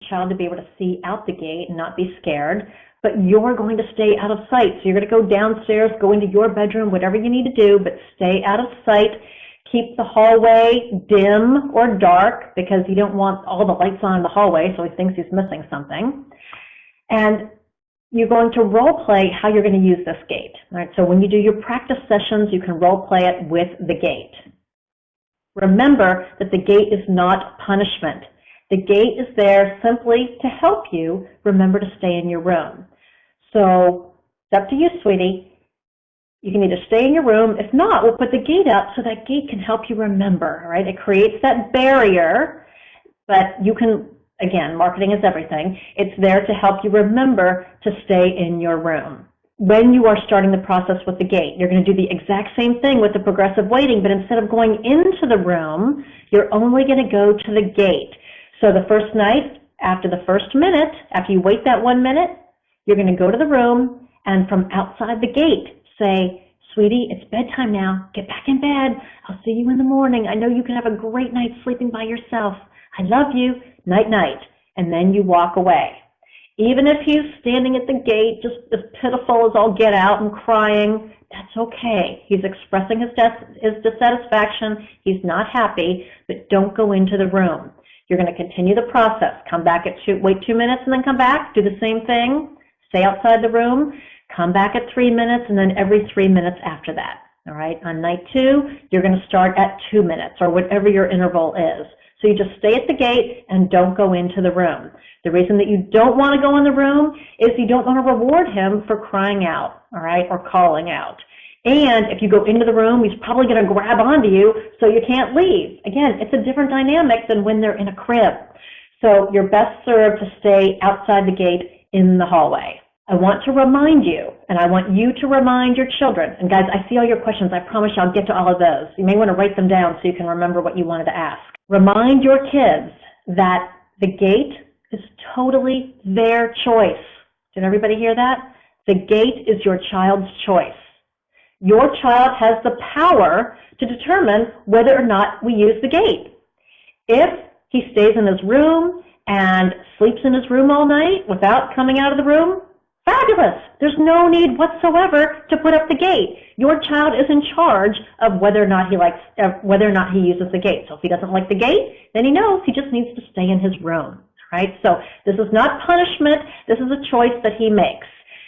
child to be able to see out the gate and not be scared, but you're going to stay out of sight. So you're going to go downstairs, go into your bedroom, whatever you need to do, but stay out of sight. Keep the hallway dim or dark because you don't want all the lights on in the hallway so he thinks he's missing something. And you're going to role play how you're going to use this gate. All right, so when you do your practice sessions, you can role play it with the gate. Remember that the gate is not punishment. The gate is there simply to help you remember to stay in your room. So it's up to you, sweetie. You can either stay in your room. If not, we'll put the gate up so that gate can help you remember, right? It creates that barrier, but you can, again, marketing is everything. It's there to help you remember to stay in your room. When you are starting the process with the gate, you're going to do the exact same thing with the progressive waiting, but instead of going into the room, you're only going to go to the gate. So the first night, after the first minute, after you wait that 1 minute, you're going to go to the room and from outside the gate say, sweetie, it's bedtime now. Get back in bed. I'll see you in the morning. I know you can have a great night sleeping by yourself. I love you. Night, night. And then you walk away. Even if he's standing at the gate, just as pitiful as all get out and crying, that's okay. He's expressing his dissatisfaction. He's not happy, but don't go into the room. You're going to continue the process. Come back wait 2 minutes and then come back. Do the same thing. Stay outside the room. Come back at 3 minutes and then every 3 minutes after that. All right. On night 2, you're going to start at 2 minutes or whatever your interval is. So you just stay at the gate and don't go into the room. The reason that you don't want to go in the room is you don't want to reward him for crying out, all right, or calling out. And if you go into the room, he's probably going to grab onto you so you can't leave. Again, it's a different dynamic than when they're in a crib. So you're best served to stay outside the gate in the hallway. I want to remind you, and I want you to remind your children, and guys, I see all your questions. I promise you I'll get to all of those. You may want to write them down so you can remember what you wanted to ask. Remind your kids that the gate is totally their choice. Did everybody hear that? The gate is your child's choice. Your child has the power to determine whether or not we use the gate. If he stays in his room and sleeps in his room all night without coming out of the room, fabulous. There's no need whatsoever to put up the gate. Your child is in charge of whether or not he uses the gate. So if he doesn't like the gate, then he knows he just needs to stay in his room, right? So this is not punishment. This is a choice that he makes.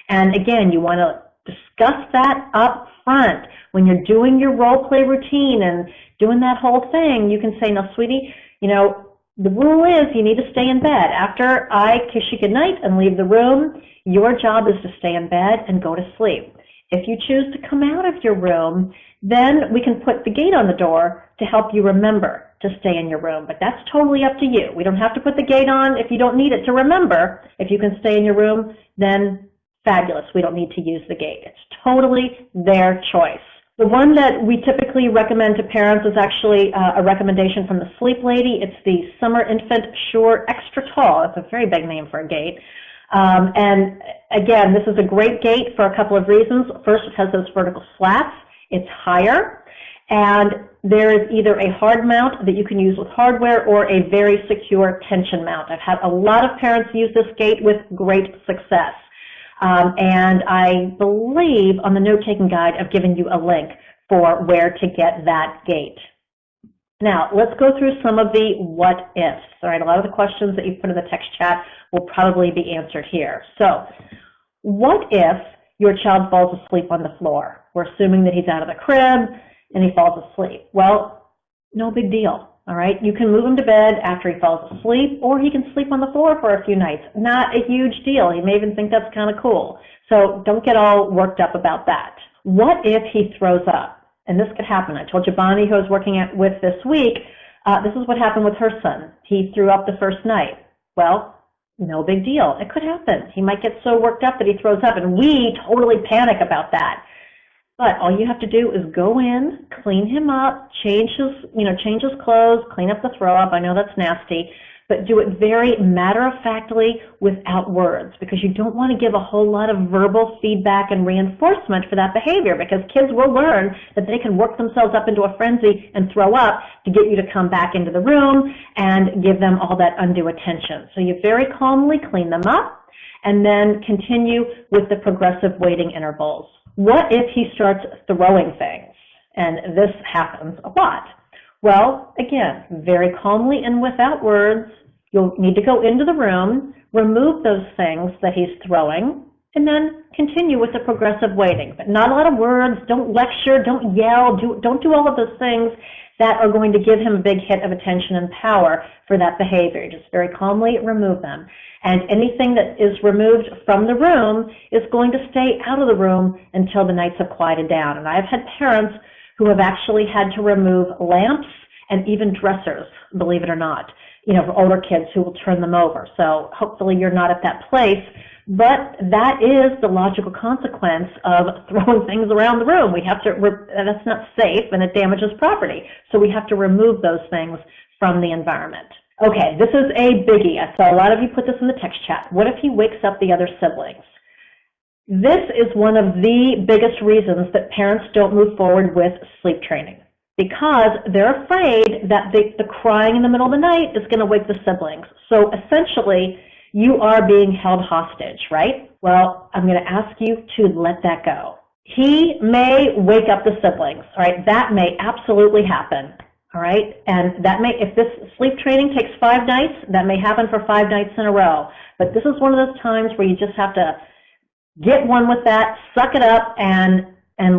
And again, you want to discuss that up front. When you're doing your role play routine and doing that whole thing, you can say, now, sweetie, you know, the rule is you need to stay in bed. After I kiss you goodnight and leave the room, your job is to stay in bed and go to sleep. If you choose to come out of your room, then we can put the gate on the door to help you remember to stay in your room. But that's totally up to you. We don't have to put the gate on if you don't need it to remember. If you can stay in your room, then fabulous. We don't need to use the gate. It's totally their choice. The one that we typically recommend to parents is actually a recommendation from the Sleep Lady. It's the Summer Infant Sure Extra Tall. It's a very big name for a gate. And again, this is a great gate for a couple of reasons. First, it has those vertical slats. It's higher. And there is either a hard mount that you can use with hardware or a very secure tension mount. I've had a lot of parents use this gate with great success. And I believe on the note-taking guide, I've given you a link for where to get that gate. Now, let's go through some of the what-ifs. All right, a lot of the questions that you put in the text chat will probably be answered here. So, what if your child falls asleep on the floor? We're assuming that he's out of the crib and he falls asleep. Well, no big deal. All right, you can move him to bed after he falls asleep, or he can sleep on the floor for a few nights. Not a huge deal. He may even think that's kind of cool. So don't get all worked up about that. What if he throws up? And this could happen. I told you Bonnie, who I was working with this week, this is what happened with her son. He threw up the first night. Well, no big deal. It could happen. He might get so worked up that he throws up, and we totally panic about that. But all you have to do is go in, clean him up, change his clothes, clean up the throw up. I know that's nasty, but do it very matter-of-factly without words, because you don't want to give a whole lot of verbal feedback and reinforcement for that behavior, because kids will learn that they can work themselves up into a frenzy and throw up to get you to come back into the room and give them all that undue attention. So you very calmly clean them up and then continue with the progressive waiting intervals. What if he starts throwing things? And this happens a lot. Well, again, very calmly and without words, you'll need to go into the room, remove those things that he's throwing, and then continue with the progressive waiting. But not a lot of words, don't lecture, don't yell, don't do all of those things that are going to give him a big hit of attention and power for that behavior. Just very calmly remove them. And anything that is removed from the room is going to stay out of the room until the nights have quieted down. And I've had parents who have actually had to remove lamps and even dressers, believe it or not, for older kids who will turn them over. So hopefully you're not at that place, but that is the logical consequence of throwing things around the room. We have to, that's not safe and it damages property. So we have to remove those things from the environment. Okay, this is a biggie. I saw a lot of you put this in the text chat. What if he wakes up the other siblings? This is one of the biggest reasons that parents don't move forward with sleep training, because they're afraid that the crying in the middle of the night is going to wake the siblings. So essentially, you are being held hostage, right? Well, I'm going to ask you to let that go. He may wake up the siblings, all right? That may absolutely happen, all right? And that may, if this sleep training takes 5 nights, that may happen for 5 nights in a row. But this is one of those times where you just have to get one with that, suck it up, and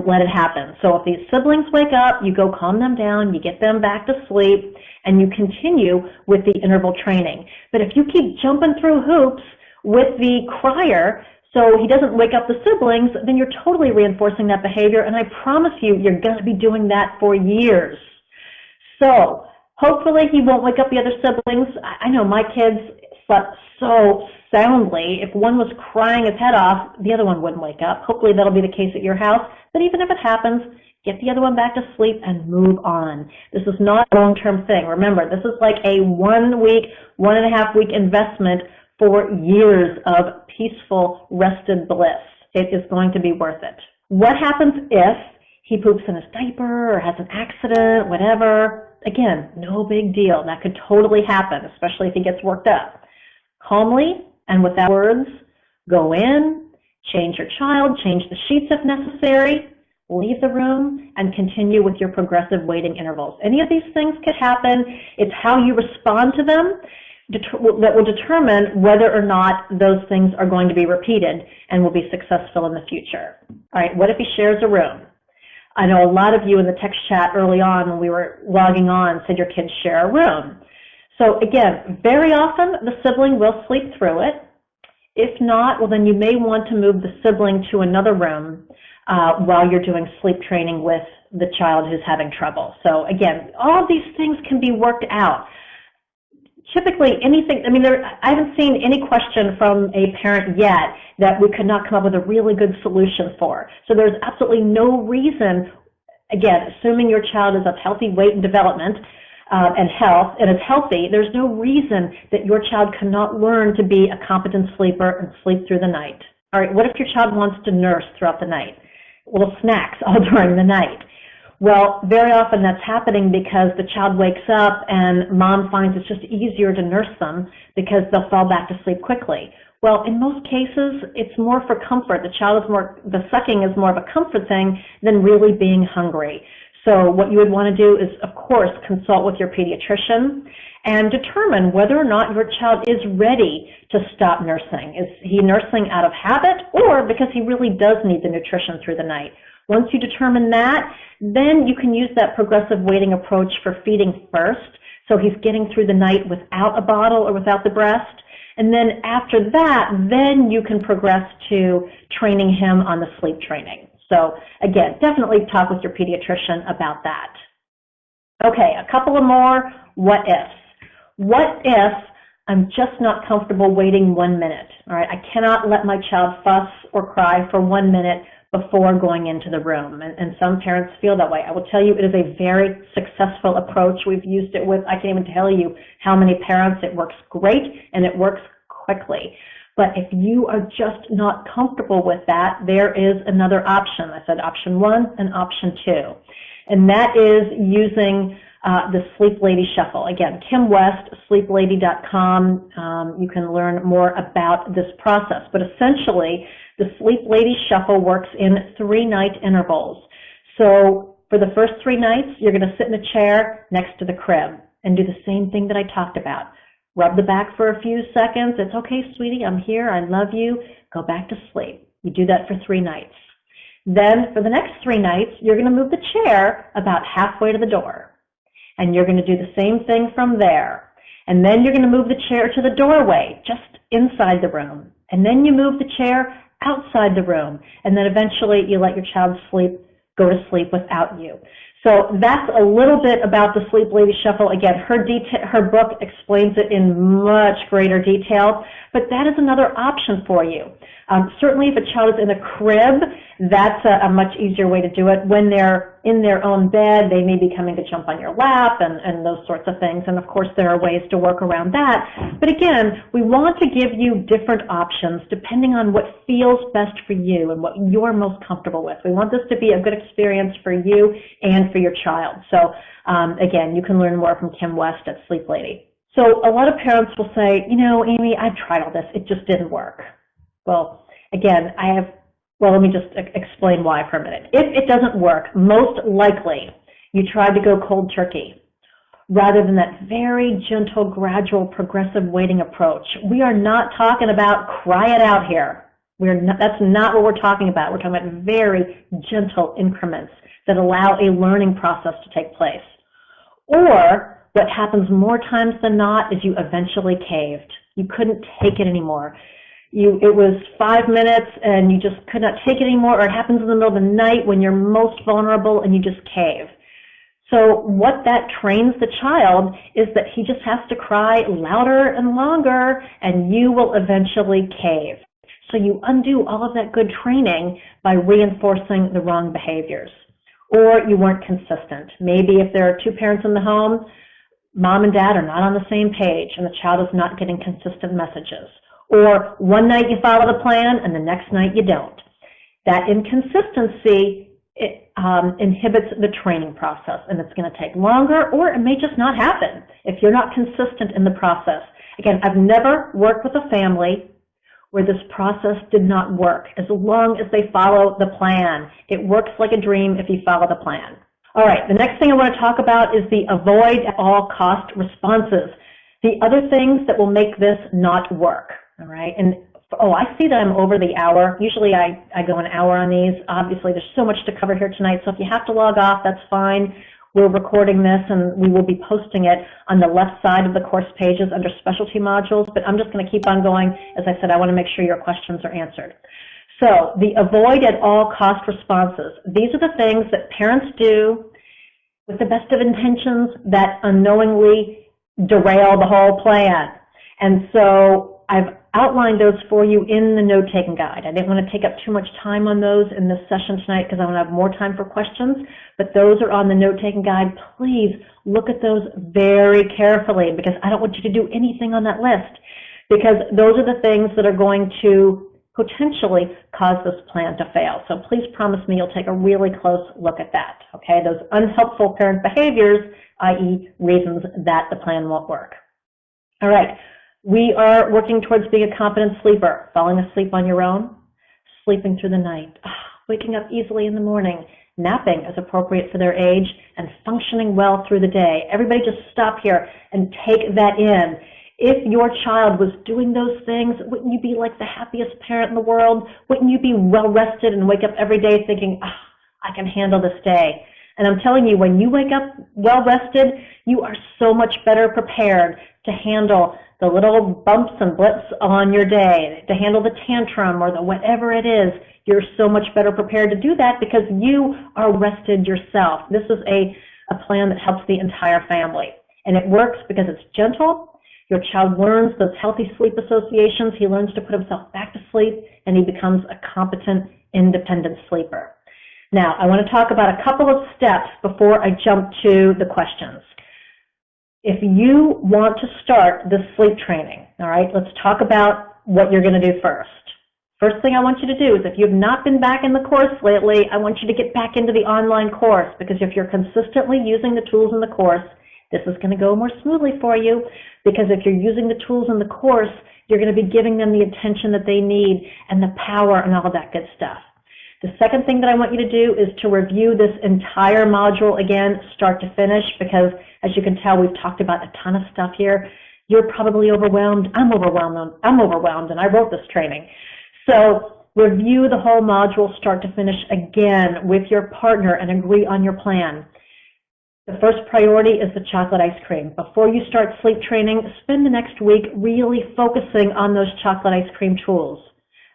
let it happen. So if these siblings wake up, you go calm them down, you get them back to sleep, and you continue with the interval training. But if you keep jumping through hoops with the crier so he doesn't wake up the siblings, then you're totally reinforcing that behavior, and I promise you, you're going to be doing that for years. So hopefully he won't wake up the other siblings. I know my kids slept so soundly. If one was crying his head off, the other one wouldn't wake up. Hopefully that'll be the case at your house. But even if it happens, get the other one back to sleep and move on. This is not a long-term thing. Remember, this is like a 1 week, 1.5 week investment for years of peaceful, rested bliss. It is going to be worth it. What happens if he poops in his diaper or has an accident, whatever? Again, no big deal. That could totally happen, especially if he gets worked up. Calmly and without words, go in, change your child, change the sheets if necessary, leave the room, and continue with your progressive waiting intervals. Any of these things could happen. It's how you respond to them that will determine whether or not those things are going to be repeated and will be successful in the future. All right, what if he shares a room? I know a lot of you in the text chat early on when we were logging on said your kids share a room. So again, very often the sibling will sleep through it. If not, well then you may want to move the sibling to another room while you're doing sleep training with the child who's having trouble. So again, all of these things can be worked out. Typically anything, I haven't seen any question from a parent yet that we could not come up with a really good solution for. So there's absolutely no reason, again, assuming your child is of healthy weight and development, and health, and is healthy, there's no reason that your child cannot learn to be a competent sleeper and sleep through the night. All right, what if your child wants to nurse throughout the night? Little snacks all during the night. Well, very often that's happening because the child wakes up and mom finds it's just easier to nurse them because they'll fall back to sleep quickly. Well, in most cases, it's more for comfort. The sucking is more of a comfort thing than really being hungry. So what you would want to do is, of course, consult with your pediatrician and determine whether or not your child is ready to stop nursing. Is he nursing out of habit or because he really does need the nutrition through the night? Once you determine that, then you can use that progressive waiting approach for feeding first. So he's getting through the night without a bottle or without the breast. And then after that, then you can progress to training him on the sleep training. So again, definitely talk with your pediatrician about that. Okay, a couple of more what ifs. What if I'm just not comfortable waiting 1 minute? All right, I cannot let my child fuss or cry for 1 minute before going into the room. And some parents feel that way. I will tell you, it is a very successful approach. We've used it with, I can't even tell you how many parents. It works great and it works quickly. But if you are just not comfortable with that, there is another option. I said option 1 and option 2. And that is using the Sleep Lady Shuffle. Again, Kim West, sleeplady.com. You can learn more about this process. But essentially, the Sleep Lady Shuffle works in 3-night intervals. So for the first 3 nights, you're going to sit in a chair next to the crib and do the same thing that I talked about. Rub the back for a few seconds. It's okay, sweetie, I'm here, I love you. Go back to sleep. You do that for 3 nights. Then for the next 3 nights, you're going to move the chair about halfway to the door. And you're going to do the same thing from there. And then you're going to move the chair to the doorway, just inside the room. And then you move the chair outside the room. And then eventually you let your child go to sleep without you. So that's a little bit about the Sleep Lady Shuffle. Again, her book explains it in much greater detail, but that is another option for you. Certainly if a child is in a crib, that's a much easier way to do it. When they're in their own bed, they may be coming to jump on your lap and those sorts of things. And of course, there are ways to work around that. But again, we want to give you different options depending on what feels best for you and what you're most comfortable with. We want this to be a good experience for you and for your child. So again, you can learn more from Kim West at Sleep Lady. So a lot of parents will say, you know, Amy, I've tried all this. It just didn't work. Well, again, let me just explain why for a minute. If it doesn't work, most likely you tried to go cold turkey rather than that very gentle, gradual, progressive weighting approach. We are not talking about cry it out here. That's not what we're talking about. We're talking about very gentle increments that allow a learning process to take place. Or what happens more times than not is you eventually caved. You couldn't take it anymore. It was 5 minutes and you just could not take it anymore, or it happens in the middle of the night when you're most vulnerable and you just cave. So what that trains the child is that he just has to cry louder and longer and you will eventually cave. So you undo all of that good training by reinforcing the wrong behaviors. Or you weren't consistent. Maybe if there are 2 parents in the home, mom and dad are not on the same page and the child is not getting consistent messages. Or one night you follow the plan and the next night you don't. That inconsistency inhibits the training process, and it's going to take longer, or it may just not happen if you're not consistent in the process. Again, I've never worked with a family where this process did not work as long as they follow the plan. It works like a dream if you follow the plan. All right, the next thing I want to talk about is the avoid at all cost responses. The other things that will make this not work. All right, and I see that I'm over the hour. Usually I go an hour on these. Obviously, there's so much to cover here tonight, so if you have to log off, that's fine. We're recording this, and we will be posting it on the left side of the course pages under specialty modules, but I'm just going to keep on going. As I said, I want to make sure your questions are answered. So the avoid at all cost responses. These are the things that parents do with the best of intentions that unknowingly derail the whole plan. And so I've outlined those for you in the note-taking guide. I didn't want to take up too much time on those in this session tonight because I want to have more time for questions, but those are on the note-taking guide. Please look at those very carefully because I don't want you to do anything on that list, because those are the things that are going to potentially cause this plan to fail. So please promise me you'll take a really close look at that, okay? Those unhelpful parent behaviors, i.e. reasons that the plan won't work. All right. We are working towards being a competent sleeper, falling asleep on your own, sleeping through the night, waking up easily in the morning, napping as appropriate for their age, and functioning well through the day. Everybody just stop here and take that in. If your child was doing those things, wouldn't you be like the happiest parent in the world? Wouldn't you be well rested and wake up every day thinking, I can handle this day? And I'm telling you, when you wake up well rested, you are so much better prepared to handle the little bumps and blips on your day, to handle the tantrum or the whatever it is. You're so much better prepared to do that because you are rested yourself. This is a plan that helps the entire family. And it works because it's gentle. Your child learns those healthy sleep associations. He learns to put himself back to sleep, and he becomes a competent independent sleeper. Now, I want to talk about a couple of steps before I jump to the questions. If you want to start the sleep training, all right, let's talk about what you're going to do first. First thing I want you to do is, if you've not been back in the course lately, I want you to get back into the online course, because if you're consistently using the tools in the course, this is going to go more smoothly for you, because if you're using the tools in the course, you're going to be giving them the attention that they need and the power and all of that good stuff. The second thing that I want you to do is to review this entire module again, start to finish, because as you can tell, we've talked about a ton of stuff here. You're probably overwhelmed. I'm overwhelmed, and I wrote this training. So review the whole module start to finish again with your partner and agree on your plan. The first priority is the chocolate ice cream. Before you start sleep training, spend the next week really focusing on those chocolate ice cream tools.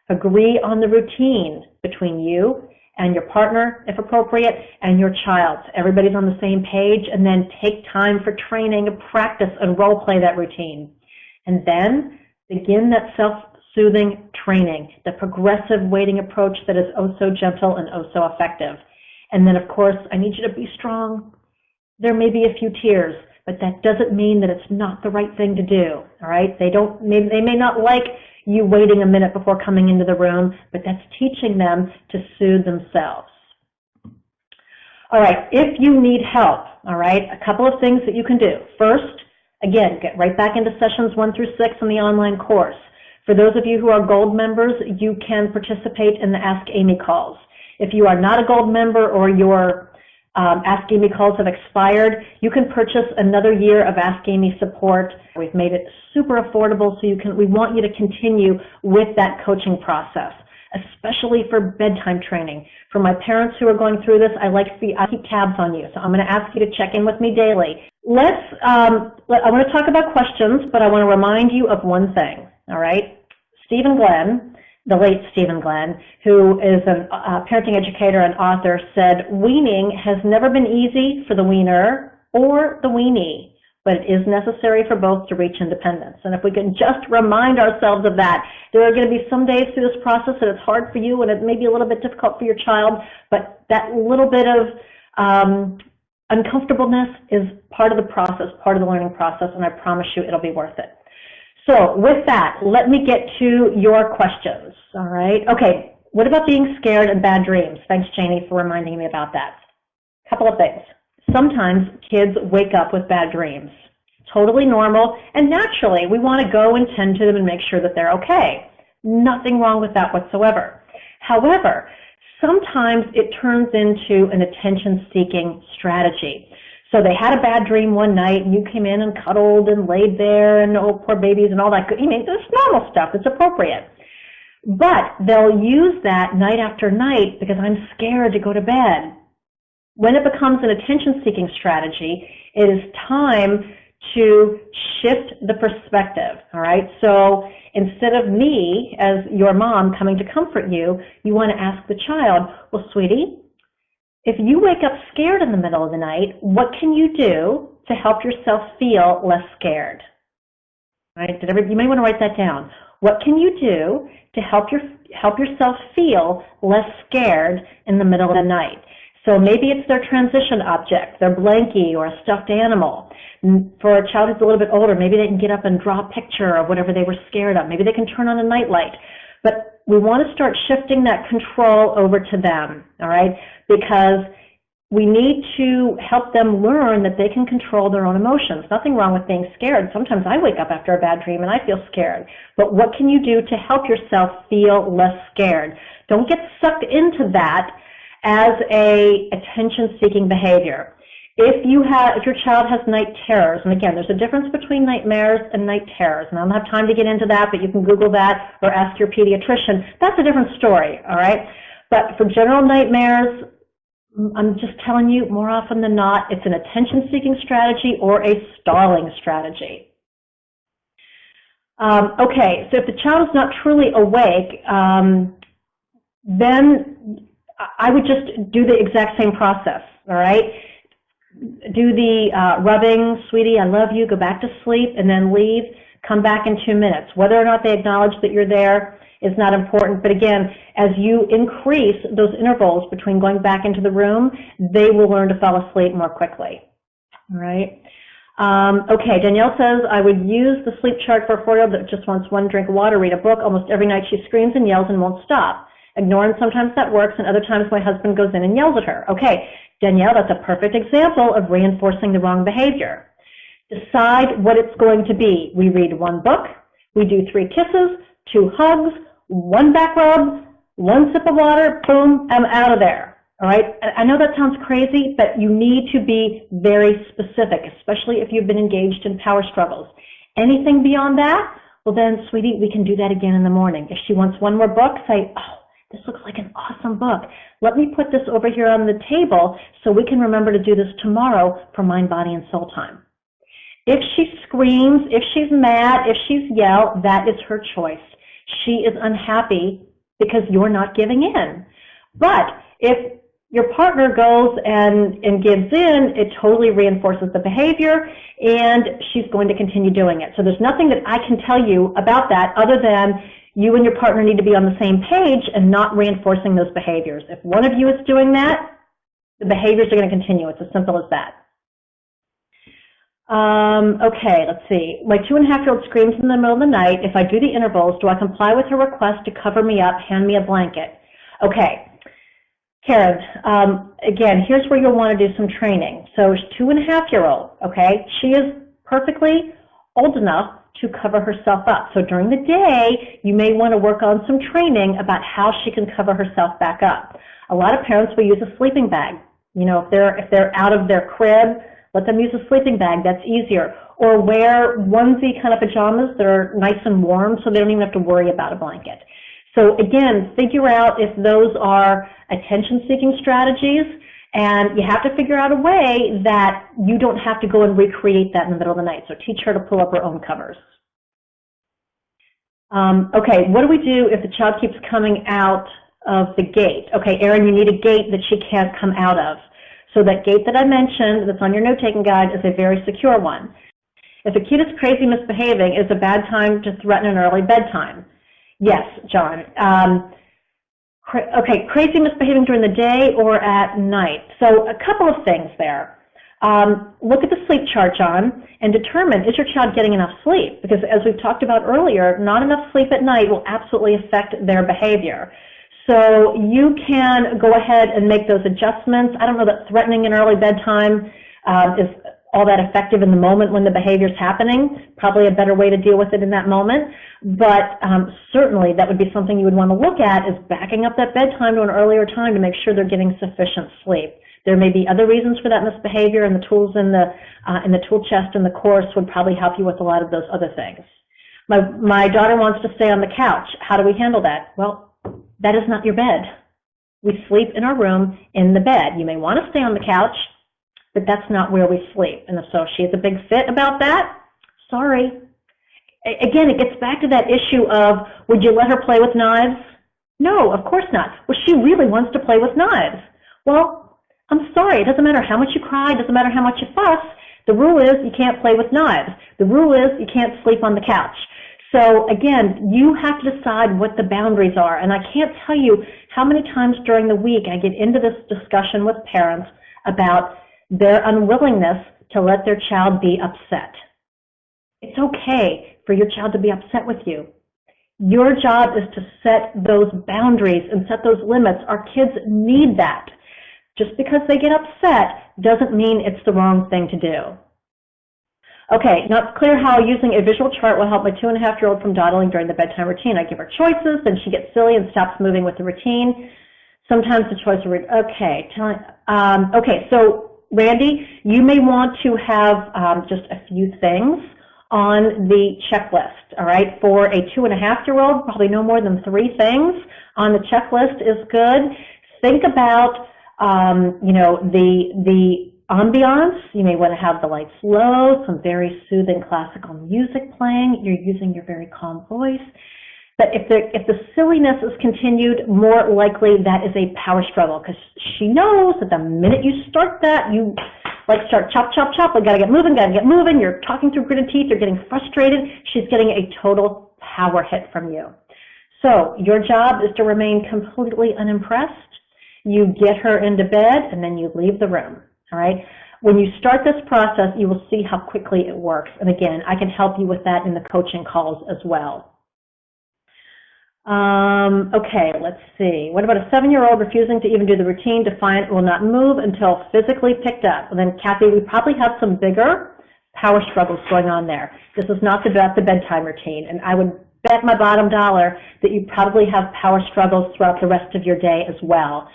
Agree on the routine between you and your partner, if appropriate, and your child. So everybody's on the same page, and then take time for training and practice and role play that routine. And then begin that self-soothing training, the progressive weighting approach that is oh so gentle and oh so effective. And then, of course, I need you to be strong. There may be a few tears, but that doesn't mean that it's not the right thing to do, all right? They may not like you waiting a minute before coming into the room, but that's teaching them to soothe themselves. All right, if you need help, all right, a couple of things that you can do. First, again, get right back into sessions 1 through 6 in the online course. For those of you who are gold members, you can participate in the Ask Amy calls. If you are not a gold member, or your Ask Amy calls have expired, you can purchase another year of Ask Amy support. We've made it super affordable, so we want you to continue with that coaching process, especially for bedtime training. For my parents who are going through this, I keep tabs on you, so I'm going to ask you to check in with me daily. I want to talk about questions, but I want to remind you of one thing, all right? Stephen Glenn, the late Stephen Glenn, who is a parenting educator and author, said, "Weaning has never been easy for the weaner or the weanee, but it is necessary for both to reach independence." And if we can just remind ourselves of that, there are going to be some days through this process that it's hard for you and it may be a little bit difficult for your child, but that little bit of uncomfortableness is part of the process, part of the learning process, and I promise you it'll be worth it. So with that, let me get to your questions, all right? Okay, what about being scared and bad dreams? Thanks, Janie, for reminding me about that. A couple of things. Sometimes kids wake up with bad dreams. Totally normal, and naturally, we want to go and tend to them and make sure that they're okay. Nothing wrong with that whatsoever. However, sometimes it turns into an attention-seeking strategy. So they had a bad dream one night, and you came in and cuddled and laid there, and oh, poor babies and all that. I mean, it's normal stuff. It's appropriate. But they'll use that night after night because I'm scared to go to bed. When it becomes an attention-seeking strategy, it is time to shift the perspective, all right? So instead of me, as your mom, coming to comfort you, you want to ask the child, well, sweetie, if you wake up scared in the middle of the night, what can you do to help yourself feel less scared? Right? You may want to write that down. What can you do to help yourself feel less scared in the middle of the night? So maybe it's their transition object, their blankie or a stuffed animal. For a child who's a little bit older, maybe they can get up and draw a picture of whatever they were scared of. Maybe they can turn on a nightlight. But we want to start shifting that control over to them, all right? Because we need to help them learn that they can control their own emotions. Nothing wrong with being scared. Sometimes I wake up after a bad dream and I feel scared. But what can you do to help yourself feel less scared? Don't get sucked into that as a attention-seeking behavior. If your child has night terrors, and again, there's a difference between nightmares and night terrors, and I don't have time to get into that, but you can Google that or ask your pediatrician. That's a different story, all right? But for general nightmares, I'm just telling you, more often than not, it's an attention-seeking strategy or a stalling strategy. Okay, so if the child is not truly awake, then I would just do the exact same process, all right? Do the rubbing, sweetie, I love you, go back to sleep, and then leave, come back in 2 minutes. Whether or not they acknowledge that you're there is not important. But again, as you increase those intervals between going back into the room, they will learn to fall asleep more quickly. All right. Okay, Danielle says, I would use the sleep chart for a 4-year-old that just wants one drink of water, read a book. Almost every night she screams and yells and won't stop. Ignoring sometimes that works, and other times my husband goes in and yells at her. Okay, Danielle, that's a perfect example of reinforcing the wrong behavior. Decide what it's going to be. We read one book, we do 3 kisses, 2 hugs, 1 back rub, 1 sip of water, boom, I'm out of there. All right, I know that sounds crazy, but you need to be very specific, especially if you've been engaged in power struggles. Anything beyond that, well then, sweetie, we can do that again in the morning. If she wants one more book, say, oh, this looks like an awesome book. Let me put this over here on the table so we can remember to do this tomorrow for mind, body, and soul time. If she screams, if she's mad, if she's yelled, that is her choice. She is unhappy because you're not giving in. But if your partner goes and gives in, it totally reinforces the behavior, and she's going to continue doing it. So there's nothing that I can tell you about that other than you and your partner need to be on the same page and not reinforcing those behaviors. If one of you is doing that, the behaviors are going to continue. It's as simple as that. Okay, let's see. My 2.5-year-old screams in the middle of the night. If I do the intervals, do I comply with her request to cover me up, hand me a blanket? Okay. Karen, again, here's where you'll want to do some training. So 2.5-year-old, okay, she is perfectly old enough to cover herself up. So during the day, you may want to work on some training about how she can cover herself back up. A lot of parents will use a sleeping bag. You know, if they're out of their crib, let them use a sleeping bag. That's easier. Or wear onesie kind of pajamas that are nice and warm so they don't even have to worry about a blanket. So again, figure out if those are attention-seeking strategies, and you have to figure out a way that you don't have to go and recreate that in the middle of the night. So teach her to pull up her own covers. Okay, what do we do if the child keeps coming out of the gate? Okay, Erin, you need a gate that she can't come out of. So that gate that I mentioned that's on your note-taking guide is a very secure one. If a kid is crazy misbehaving, it's a bad time to threaten an early bedtime. Yes, John. Okay, crazy misbehaving during the day or at night. So a couple of things there. Look at the sleep chart, John, and determine, is your child getting enough sleep? Because as we've talked about earlier, not enough sleep at night will absolutely affect their behavior. So you can go ahead and make those adjustments. I don't know that threatening an early bedtime is all that effective in the moment when the behavior is happening. Probably a better way to deal with it in that moment. But certainly that would be something you would want to look at, is backing up that bedtime to an earlier time to make sure they're getting sufficient sleep. There may be other reasons for that misbehavior, and the tools in the tool chest in the course would probably help you with a lot of those other things. My daughter wants to stay on the couch. How do we handle that? Well, that is not your bed. We sleep in our room in the bed. You may want to stay on the couch, but that's not where we sleep. And so if she has a big fit about that, sorry. Again, it gets back to that issue of, would you let her play with knives? No, of course not. Well, she really wants to play with knives. Well, I'm sorry. It doesn't matter how much you cry. It doesn't matter how much you fuss. The rule is you can't play with knives. The rule is you can't sleep on the couch. So again, you have to decide what the boundaries are. And I can't tell you how many times during the week I get into this discussion with parents about their unwillingness to let their child be upset. It's okay for your child to be upset with you. Your job is to set those boundaries and set those limits. Our kids need that. Just because they get upset doesn't mean it's the wrong thing to do. Okay, not clear how using a visual chart will help my 2.5-year-old from dawdling during the bedtime routine. I give her choices, then she gets silly and stops moving with the routine. Sometimes the choice will read, okay, okay, so Randy, you may want to have just a few things on the checklist, all right? For a 2.5-year-old, probably no more than 3 things on the checklist is good. Think about, you know, the ambiance. You may want to have the lights low, some very soothing classical music playing. You're using your very calm voice. But if the silliness is continued, more likely that is a power struggle, because she knows that the minute you start that, you like start chop, chop, chop, we gotta get moving, you're talking through gritted teeth, you're getting frustrated, she's getting a total power hit from you. So your job is to remain completely unimpressed. You get her into bed, and then you leave the room, all right? When you start this process, you will see how quickly it works. And again, I can help you with that in the coaching calls as well. Okay, let's see. What about a 7-year-old refusing to even do the routine, defiant, will not move until physically picked up? Well, then, Kathy, we probably have some bigger power struggles going on there. This is not the bedtime routine, and I would bet my bottom dollar that you probably have power struggles throughout the rest of your day as well.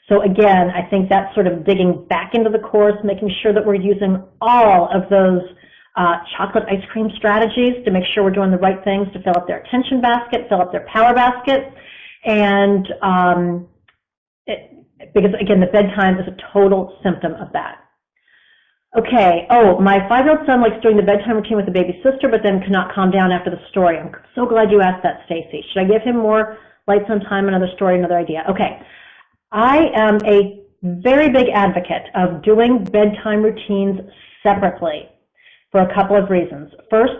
So again, I think that's sort of digging back into the course, making sure that we're using all of those chocolate ice cream strategies to make sure we're doing the right things to fill up their attention basket, fill up their power basket, and because again, the bedtime is a total symptom of that. Okay, oh, my 5-year-old son likes doing the bedtime routine with the baby sister, but then cannot calm down after the story. I'm so glad you asked that, Stacy. Should I give him more lights on time, another story, another idea? Okay, I am a very big advocate of doing bedtime routines separately for a couple of reasons. First,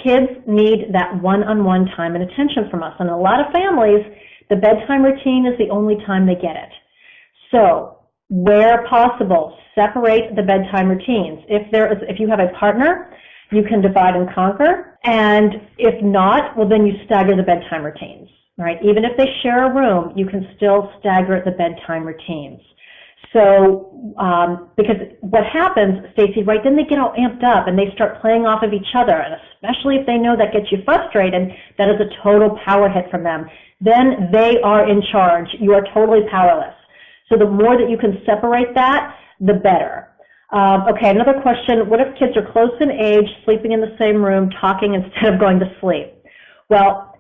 kids need that one-on-one time and attention from us. And in a lot of families, the bedtime routine is the only time they get it. So, where possible, separate the bedtime routines. If you have a partner, you can divide and conquer. And if not, well, then you stagger the bedtime routines. Right? Even if they share a room, you can still stagger the bedtime routines. So, because what happens, Stacy, right, then they get all amped up and they start playing off of each other, and especially if they know that gets you frustrated, that is a total power hit from them. Then they are in charge. You are totally powerless. So the more that you can separate that, the better. Okay, another question, what if kids are close in age, sleeping in the same room, talking instead of going to sleep? Well,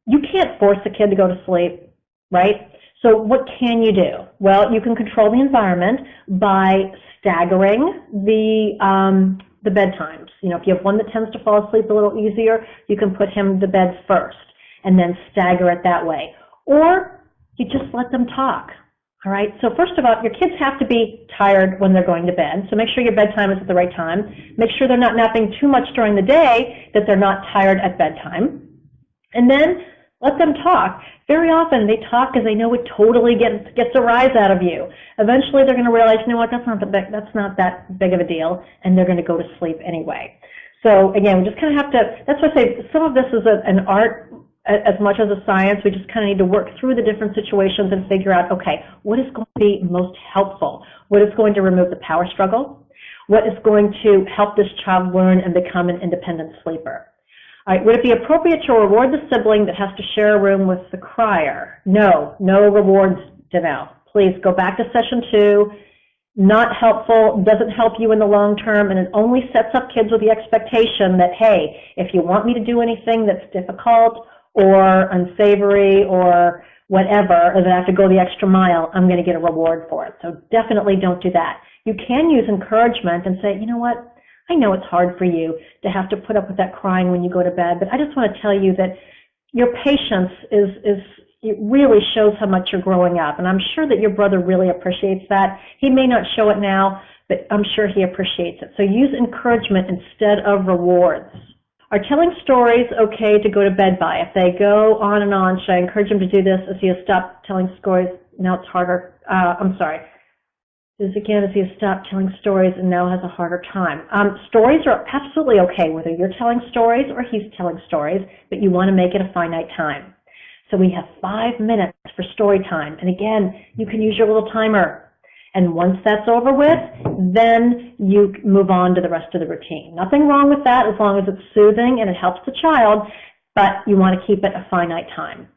you can't force a kid to go to sleep, right? So what can you do? Well, you can control the environment by staggering the bedtimes. You know, if you have one that tends to fall asleep a little easier, you can put him to bed first and then stagger it that way. Or you just let them talk, all right? So first of all, your kids have to be tired when they're going to bed, so make sure your bedtime is at the right time. Make sure they're not napping too much during the day, that they're not tired at bedtime. And then let them talk. Very often they talk because they know it totally gets a rise out of you. Eventually they're going to realize, you know what, that's not that big of a deal, and they're going to go to sleep anyway. So again, we just kind of have to, that's why I say some of this is an art as much as a science. We just kind of need to work through the different situations and figure out, okay, what is going to be most helpful? What is going to remove the power struggle? What is going to help this child learn and become an independent sleeper? All right, would it be appropriate to reward the sibling that has to share a room with the crier? No, no rewards, Danelle. Please go back to session 2. Not helpful, doesn't help you in the long term, and it only sets up kids with the expectation that, hey, if you want me to do anything that's difficult or unsavory or whatever, or that I have to go the extra mile, I'm going to get a reward for it. So definitely don't do that. You can use encouragement and say, you know what? I know it's hard for you to have to put up with that crying when you go to bed, but I just want to tell you that your patience it really shows how much you're growing up, and I'm sure that your brother really appreciates that. He may not show it now, but I'm sure he appreciates it. So use encouragement instead of rewards. Are telling stories okay to go to bed by? If they go on and on, should I encourage him to do this as he has stopped telling stories? Now it's harder. I'm sorry. As he has stopped telling stories and now has a harder time. Stories are absolutely okay, whether you're telling stories or he's telling stories, but you want to make it a finite time. So we have 5 minutes for story time. And again, you can use your little timer. And once that's over with, then you move on to the rest of the routine. Nothing wrong with that as long as it's soothing and it helps the child, but you want to keep it a finite time.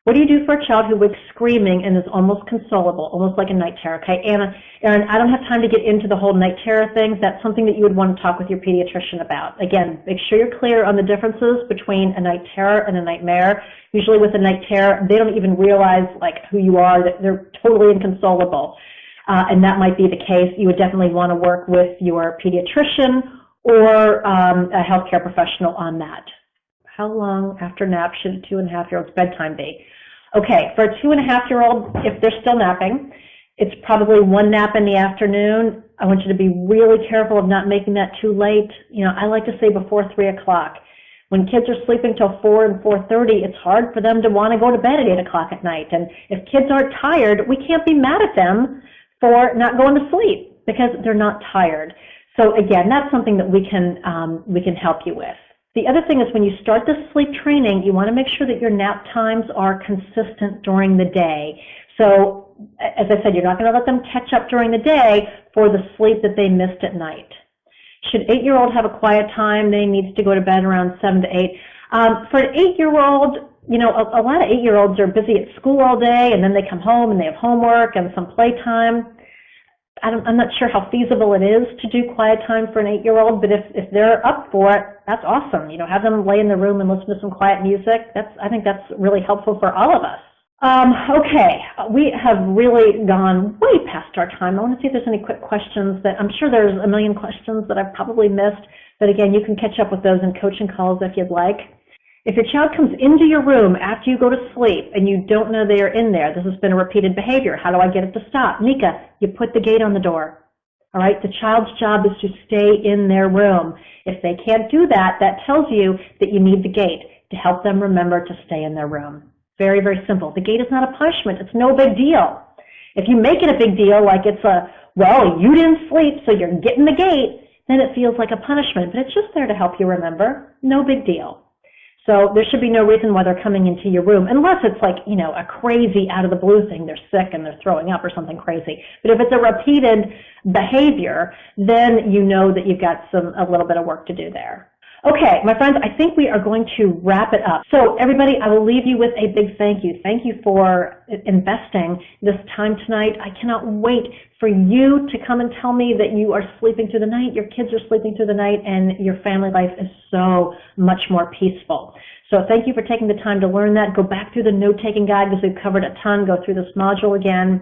What do you do for a child who wakes screaming and is almost consolable, almost like a night terror? Okay, Anna, Erin, I don't have time to get into the whole night terror thing. That's something that you would want to talk with your pediatrician about. Again, make sure you're clear on the differences between a night terror and a nightmare. Usually with a night terror, they don't even realize like who you are. That they're totally inconsolable. And that might be the case. You would definitely want to work with your pediatrician or a healthcare professional on that. How long after nap should a 2.5-year-old's bedtime be? Okay, for a 2.5-year-old, if they're still napping, it's probably 1 nap in the afternoon. I want you to be really careful of not making that too late. You know, I like to say before 3 o'clock. When kids are sleeping till 4 and 4:30, it's hard for them to want to go to bed at 8 o'clock at night. And if kids aren't tired, we can't be mad at them for not going to sleep because they're not tired. So again, that's something that we can help you with. The other thing is when you start the sleep training, you want to make sure that your nap times are consistent during the day. So as I said, you're not going to let them catch up during the day for the sleep that they missed at night. Should 8-year-old have a quiet time? They needs to go to bed around 7 to 8. For an 8-year-old, you know, a lot of 8-year-olds are busy at school all day, and then they come home and they have homework and some playtime. I'm not sure how feasible it is to do quiet time for an 8-year-old, but if they're up for it, that's awesome. You know, have them lay in the room and listen to some quiet music. I think that's really helpful for all of us. Okay, we have really gone way past our time. I want to see if there's any quick questions that I'm sure there's a million questions that I've probably missed, but again, you can catch up with those in coaching calls if you'd like. If your child comes into your room after you go to sleep and you don't know they are in there, this has been a repeated behavior. How do I get it to stop? Mika, you put the gate on the door. All right, the child's job is to stay in their room. If they can't do that, that tells you that you need the gate to help them remember to stay in their room. Very, very simple. The gate is not a punishment. It's no big deal. If you make it a big deal, like it's well, you didn't sleep, so you're getting the gate, then it feels like a punishment. But it's just there to help you remember. No big deal. So there should be no reason why they're coming into your room, unless it's like, you know, a crazy out of the blue thing. They're sick and they're throwing up or something crazy. But if it's a repeated behavior, then you know that you've got a little bit of work to do there. Okay, my friends, I think we are going to wrap it up. So everybody, I will leave you with a big thank you. Thank you for investing this time tonight. I cannot wait for you to come and tell me that you are sleeping through the night, your kids are sleeping through the night, and your family life is so much more peaceful. So thank you for taking the time to learn that. Go back through the note-taking guide because we've covered a ton. Go through this module again.